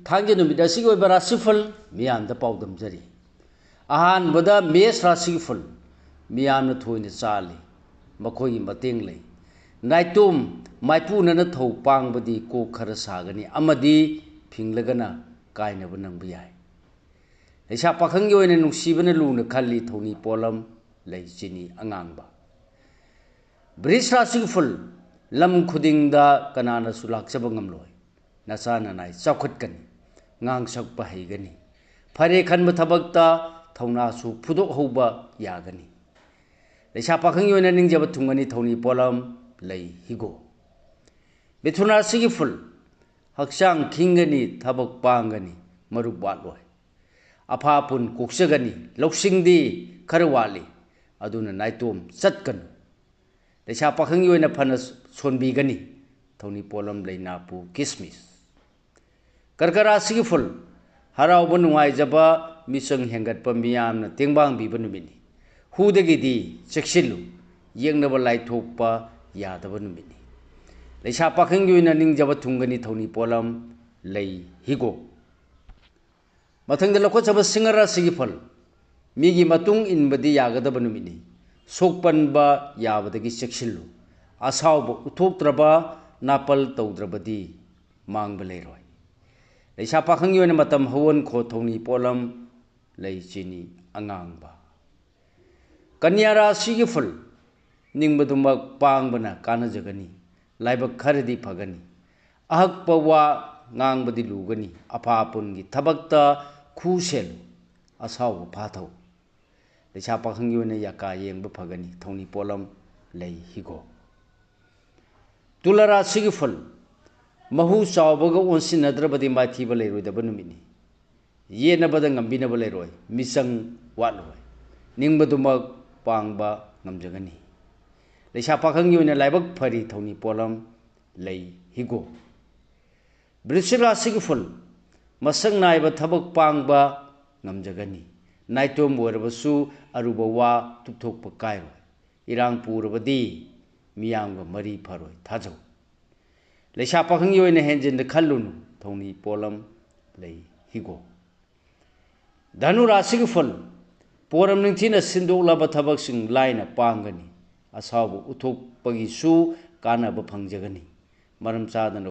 थांगे नुमित असिगी ओइबा राशिफल मियामदा पाउदमजरी अहानबदा मेष राशिफल मियामना थोइना चाली मखोइगी मतेंग लई नाइतोम माइपुनना थौ पांगबदी को खर सागनी अमदी फिंगलगना कायनब नंब याय लेसा पाखंगी ओइना नुसीबना लुना खल्ली थौनी पोलम लई चिनी अंगांगबा वृष राशिफल लम खुदिंगदा कनाना सुलाक्चब ngamloi nasana nai chawkhatkani ngang sakpa haigani phare khanba thabakta thawna su phudok hoba yagani leisa pakhangi oina ningjaba thungani thawni polam lei higo mithuna sigi ful hakchang khingani thabak pangani maruk watloi apha pun koksagani loksingdi kharwali aduna naitom chatkanu leisa pakhangi oina phana sonbigani thawni polam leina pu kismis करकरा सिगी फुल हराउब नुंगाइजबा मिसंग हेंगटपा मियामना तेंबांग बिबा नुमिनी हुदगिदी चेक्सिलु येंगनबा लाइथोकपा यादबा नुमिनी लेसा पाखंगी ओइना निंगजबा थुंगनी थौनी पोलम लई हिगो मथंगदा लखोचबा सिंगरा सिगी फल मिगी मतुंग इनबदी यागदबा नुमिनी सोकपनबा याबदगी चेक्सिलु आसावबा उथोक्त्रबा नापल तौद्रबदी मांगबा लेरोय लेसा पाखंगी ओइना मतम हवन खो थौनी पोलम लई चिनी अंगांगबा कन्या राशि की फल निंगबदुमक पांगबना कानजगनी लाइबक खरदी Phagni अहकपवा ngangbadi lugani apapungi thabakta khusel asaw phathau leisa pakhangi oina yaka yengba phagani thongni polam lei higo tulara sigi fal mahu chawbaga onsinnadrabadi maithiba leiroidaba numini yenabada ngambinaba leiroi misang watloi ningbadumak pangba ngamjagani leisa pakhangi oina laibak phari thongni polam lei higo वृश्चिक राशि की फल मसंग नाइब थबक पांगबा ngamjagani नाइतोम वरबसु Aruba वा तुथोकप Cairo इरांग पुरबदी Meiyang मरी फरोय थाजौ लेसा पाखंगी ओइना हेंजिन खल्लुनु थौनी pollen लई हिगो धनु राशि की फल पोरम निंथिना सिंदोकलाबा थबकसिंग लाइना पांगनी असावबु उथोकपगिसु कानबा फंगजगनी मरम चादन